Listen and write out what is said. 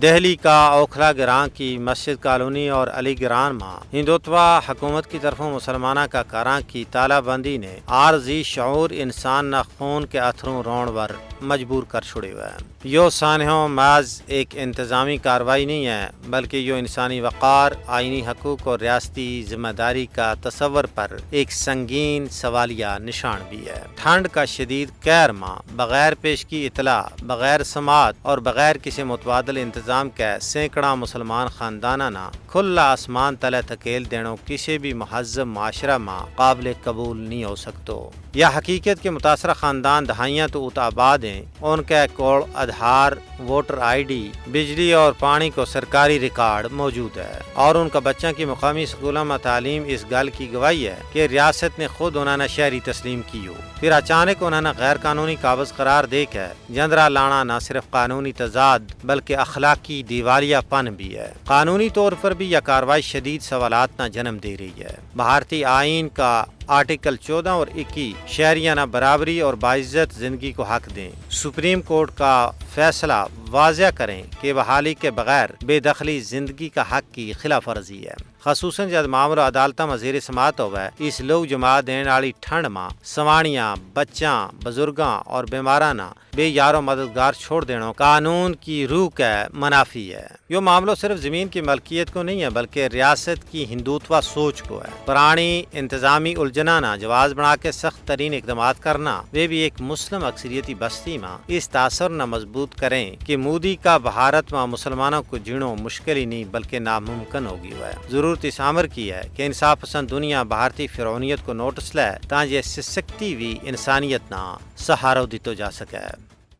دہلی کا اوکھلا گراں کی مسجد کالونی اور علی گران ماں ہندوتوا حکومت کی طرفوں مسلمانہ کا کاراں کی تالہ بندی نے عارضی شعور انسان نہ خون کے اتھروں رون ور مجبور کر چھڑے ہوئے ہیں۔ یو سانحوں محض ایک انتظامی کارروائی نہیں ہے بلکہ یہ انسانی وقار، آئینی حقوق اور ریاستی ذمہ داری کا تصور پر ایک سنگین سوالیہ نشان بھی ہے۔ ٹھنڈ کا شدید قہر ماں بغیر پیشگی اطلاع، بغیر سماعت اور بغیر کسی متبادل انتظام کے سینکڑا مسلمان خاندانہ نہ کھلا آسمان تلے تکیل دینوں کسی بھی مہذب معاشرہ ماں قابل قبول نہیں ہو سکتو۔ یہ حقیقت کے متاثرہ خاندان دہائیاں تو آباد ہیں، ان کے کوڑ آدھار، ووٹر آئی ڈی، بجلی اور پانی کو سرکاری ریکارڈ موجود ہے، اور ان کا بچوں کی مقامی اسکولوں میں تعلیم اس گل کی گواہی ہے کہ ریاست نے خود انہوں نے شہری تسلیم کی ہو، پھر اچانک انہوں نے غیر قانونی قابض قرار دے کے جندرا لانا نہ صرف قانونی تضاد بلکہ اخلاقی دیوالیہ پن بھی ہے۔ قانونی طور پر بھی یہ کارروائی شدید سوالات نہ جنم دے رہی ہے۔ بھارتی آئین کا آرٹیکل 14 اور 21 شہریانہ برابری اور باعزت زندگی کو حق دیں۔ سپریم کورٹ کا فیصلہ واضح کریں کہ بحالی کے بغیر بے دخلی زندگی کا حق کی خلاف ورزی ہے، خصوصاً جب معاملہ عدالتہ میں زیر سماعت ہوئے۔ اس لوگ جماعت دینے والی ٹھنڈ ماں سوانیاں، بچاں، بزرگاں اور بیمارانہ بے یارو مددگار چھوڑ دینا قانون کی روح کے منافی ہے۔ یہ معاملہ صرف زمین کی ملکیت کو نہیں ہے بلکہ ریاست کی ہندوتوا سوچ کو ہے۔ پرانی انتظامی الجھنانہ جواز بنا کے سخت ترین اقدامات کرنا، وہ بھی ایک مسلم اکثریتی بستی میں اس تاثر نہ مضبوط کریں کہ مودی کا بھارت میں مسلمانوں کو جینا مشکل ہی نہیں بلکہ ناممکن ہوگی ہے۔ ضرورت اس امر کی ہے کہ انصاف پسند دنیا بھارتی فرعونیت کو نوٹس لے تاکہ اس سے سکتی ہوئی انسانیت نہ سہارا دیتو جا سکے۔